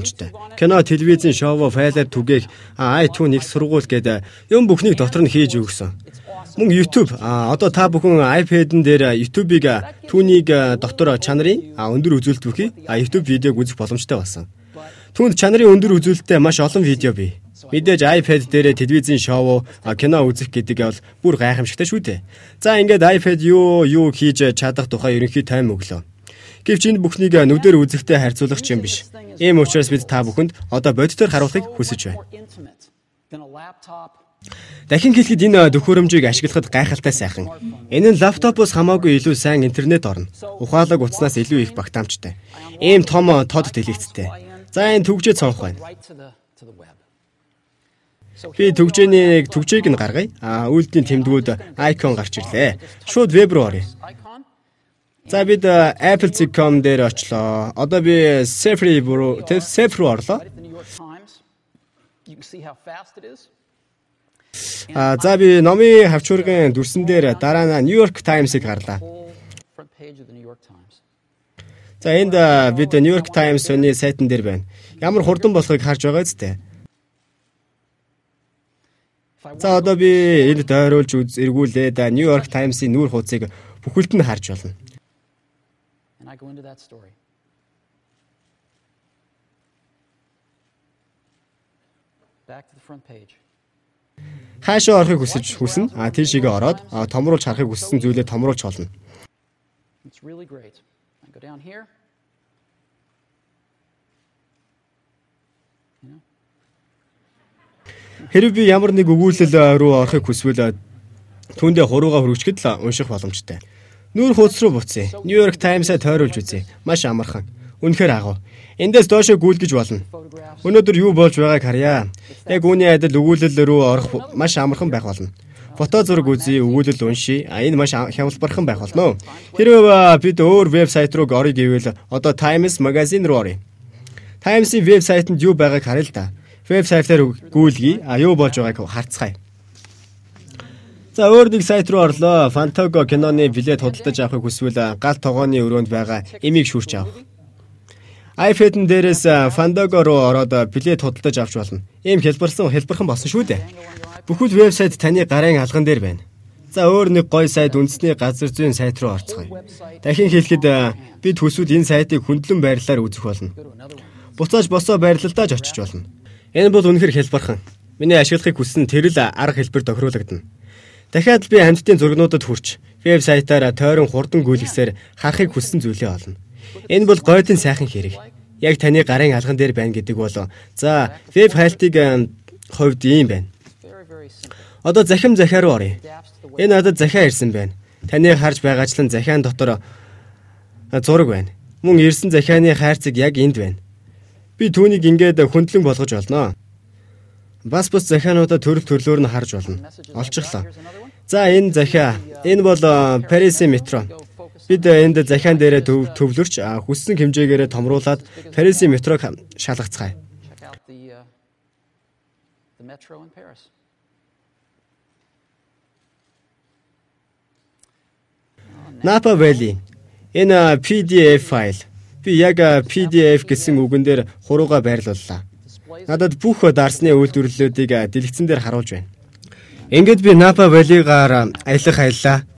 боломжтой. Кино, телевизийн шоу, файлаар түгээх, iTunes их сургууль гэдэг юм бүхнийг дотор нь хийж өгсөн. Мөн YouTube одоо та бүхэн iPad-н дээр YouTube-ийг түүнийг дотор чанарын өндөр үзүүлэлт бүхий YouTube видеог үзэх боломжтой болсон. Түүнд чанарын өндөр үзүүлэлттэй маш олон видео бий. Мэдээж iPad дээр телевизийн шоу, кино үзэх гэдэг бол бүр гайхамшигтай шүү дээ. За ингээд iPad юу хийж чадах тухай ерөнхий тайм өглөө. Гэвч энэ бүхнийг нүдээр үзэхтэй харьцуулах юм биш. Ийм учраас бид та бүхэнд одоо бодитоор харуулахыг хүсэж байна. Дахин хэлэхэд энэ төхөөрөмжийг ашиглахад гайхалтай сайхан. Энэ нь лаптопоос хамаагүй илүү сайн интернет орно. Ухаалаг утаснаас илүү их багтаамжтай. Ийм том тод дэлгэцтэй. За энэ төгжээд сонгох байна. Би төгжээг нь гаргая. Үйлдлийн тэмдгүүд icon гарч ирлээ. Шууд веб руу оръё. За бид apple.com дээр очлоо. Одоо би Safari руу орлоо. За би номын хавчуургын дүрсэн дээр дараа нь New York Times-ыг гарлаа. За энд бид New York Times-ийн сайтн дээр байна. Ямар хурдан болохыг харж байгаа зү. За одоо би энд дойруулж эргүүлээд New York Times-ийн нүүр хуудсыг бүхэлд нь харж болно. Хаашаа орохыг хүснэ? Тийшээгээ ороод томруулж харахыг хүссэн зүйлээ томруулж болно. Хэрвээ би ямар нэг өгүүлэл рүү орохыг хүсвэл түүндээ хурууга хөрвчгэд л унших боломжтой. Нүүр хуудас руу буцъя. New York Times-а тойруулж үзье. Маш амархан. Үнэхээр агуу. Эндээс доошоо гүйлгэж болно. Өнөөдөр юу болж байгааг харъя. Яг үүний адил өгүүлэл рүү орох маш амархан байх болно. Фото зураг үзье, өгүүлэл уншия. Энэ маш хямлбархан байх болно. Хэрвээ бид өөр вебсайт руу орё гэвэл одоо Times магазин руу оръё. Times-ийн вебсайтанд юу байгааг харъя л да. Вебсайтаар гүйлгий. Юу болж байгааг харцгаая. За өөр нэг сайт руу орлоо. Fantago киноны билет худалдаж авахыг хүсвэл гал тогооны өрөөнд байгаа эмийг шүүрч авах. iPad-н дээрээс Fantago руу ороод билет худалдаж авч болно. Ийм хэлбэрхэн болсон шүү дээ. Бүхэл вебсайт таны гарын алган дээр байна. За өөр нэг гоё сайт үндэсний газар зүйн сайт руу орцгоё. Дахин хэлэхэд бид хүсвэл энэ сайтыг хөндлөн байрлалаар үзэх болно. Буцааж босоо байрлалдаа ч очиж болно. Энэ бол үнэхээр хэлбэрхэн. Миний ашиглахыг хүссэн тэрл арга хэлбэр тохируулагдана. Дахиад би амьтдын зургнуудад хүрч вебсайтаараа тойрон хурдан гүйлгэсээр харахыг хүссэн зүйлээ олно. Энэ бол гойдын сайхан хэрэг. Яг таны гарын алган дээр байна гэдэг бол за веб хайлтыг хувьд ийм байна. Одоо захиа руу оръё. Энэ надад захиа ирсэн байна. Таныг харж байгаачлан захиан дотор зураг байна. Мөн ирсэн захианы хайрцаг яг энд байна. Би түүнийг ингээд хөндлөн болгож олноо. Бас захиануудаа төрлөөр нь харж болно. Олчихлоо. За энэ захиа. Энэ бол Paris-ийн метро. Бид энд захиан дээрээ төвлөрч хүссэн хэмжээгээр томруулаад Paris-ийн метрог шалгацгаая. Napa Valley. Энэ PDF файл. Би яг PDF гэсэн үгэн дээр хурууга байрлууллаа. Надад бүх дарсны үйлдвэрлэлүүдийг дэлгэцэн дээр харуулж байна. Ингээд би Napa Valley-гаар аялах аяллаа.